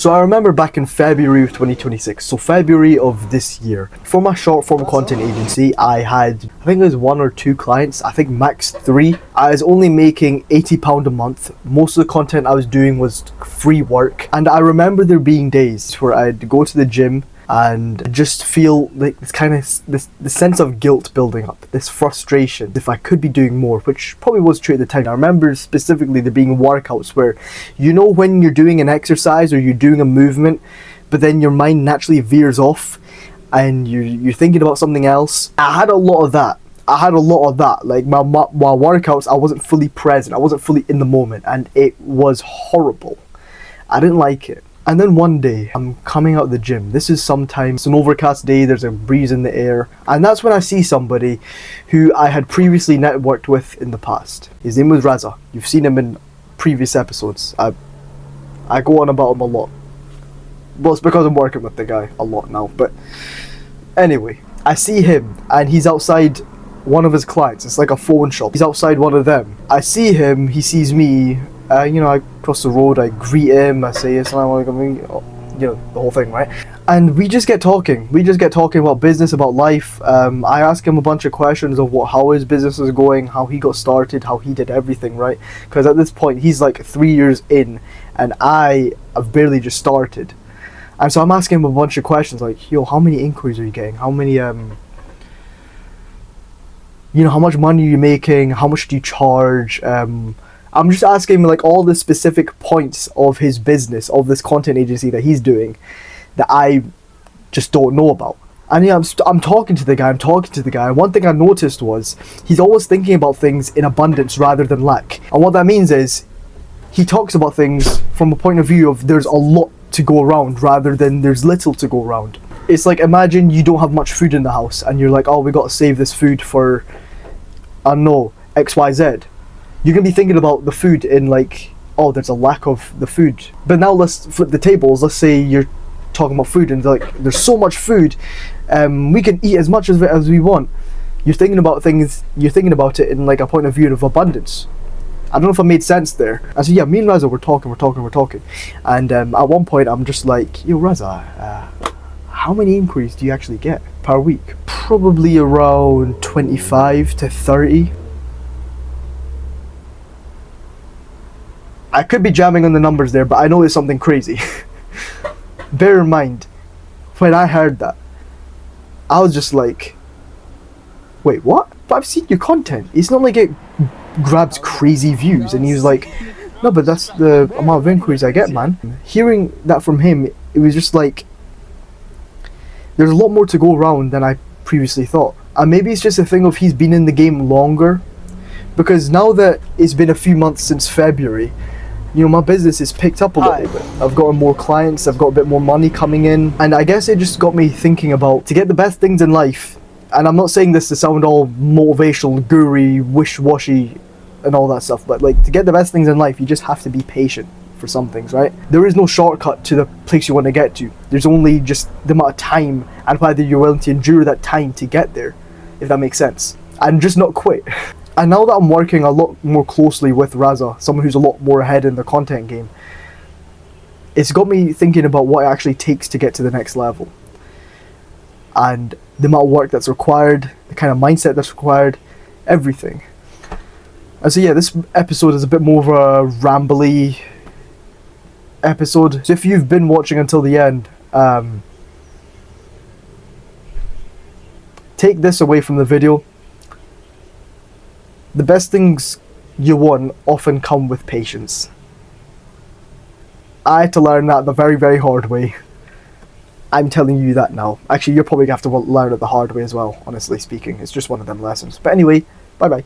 So I remember back in February of 2026, so February of this year, for my short form content agency, I think it was 1 or 2 clients, I think max 3. I was only making £80 a month. Most of the content I was doing was free work. And I remember there being days where I'd go to the gym and just feel like this sense of guilt building up, this frustration if I could be doing more, which probably was true at the time. I remember specifically there being workouts where, you know, when you're doing an exercise or you're doing a movement, but then your mind naturally veers off and you're thinking about something else. I had a lot of that. Like my workouts, I wasn't fully present. I wasn't fully in the moment, and it was horrible. I didn't like it. And then one day, I'm coming out of the gym. This is sometimes an overcast day, there's a breeze in the air. And that's when I see somebody who I had previously networked with in the past. His name was Raza. You've seen him in previous episodes. I go on about him a lot. Well, it's because I'm working with the guy a lot now. But anyway, I see him and he's outside one of his clients. It's like a phone shop. He's outside one of them. I see him, he sees me. I cross the road, I greet him, I say assalamu alaikum, the whole thing, right? And we just get talking. About business, about life. I ask him a bunch of questions of how his business is going, how he got started, how he did everything, right? Because at this point, he's like 3 years in, and I have barely just started. And so I'm asking him a bunch of questions like, how many inquiries are you getting? How many, how much money are you making? How much do you charge? I'm just asking him like all the specific points of his business, of this content agency that he's doing, that I just don't know about. And I'm talking to the guy, and one thing I noticed was, he's always thinking about things in abundance rather than lack. And what that means is, he talks about things from a point of view of there's a lot to go around rather than there's little to go around. It's like, imagine you don't have much food in the house, and you're like, oh, we got to save this food for, I don't know, XYZ. You're going to be thinking about the food in like, oh, there's a lack of the food. But now let's flip the tables. Let's say you're talking about food and like, there's so much food, we can eat as much as we want. You're thinking about it in like a point of view of abundance. I don't know if I made sense there. And so yeah, me and Raza, we're talking. And at one point I'm just like, yo Raza, how many inquiries do you actually get per week? Probably around 25 to 30. I could be jamming on the numbers there, but I know it's something crazy. Bear in mind, when I heard that, I was just like, wait, what? But I've seen your content. It's not like it grabs crazy views. And he was like, no, but that's the amount of inquiries I get, man. Hearing that from him, it was just like, there's a lot more to go around than I previously thought. And maybe it's just a thing of he's been in the game longer. Because now that it's been a few months since February, my business has picked up a little bit. I've gotten more clients, I've got a bit more money coming in, and I guess it just got me thinking about, to get the best things in life, and I'm not saying this to sound all motivational, guru, wish-washy, and all that stuff, but like, to get the best things in life, you just have to be patient for some things, right? There is no shortcut to the place you want to get to. There's only just the amount of time, and whether you're willing to endure that time to get there, if that makes sense. And just not quit. And now that I'm working a lot more closely with Raza, someone who's a lot more ahead in the content game, it's got me thinking about what it actually takes to get to the next level. And the amount of work that's required, the kind of mindset that's required, everything. And so yeah, this episode is a bit more of a rambly episode. So if you've been watching until the end, take this away from the video. The best things you want often come with patience. I had to learn that the very, very hard way. I'm telling you that now. Actually, you're probably going to have to learn it the hard way as well, honestly speaking. It's just one of them lessons. But anyway, bye-bye.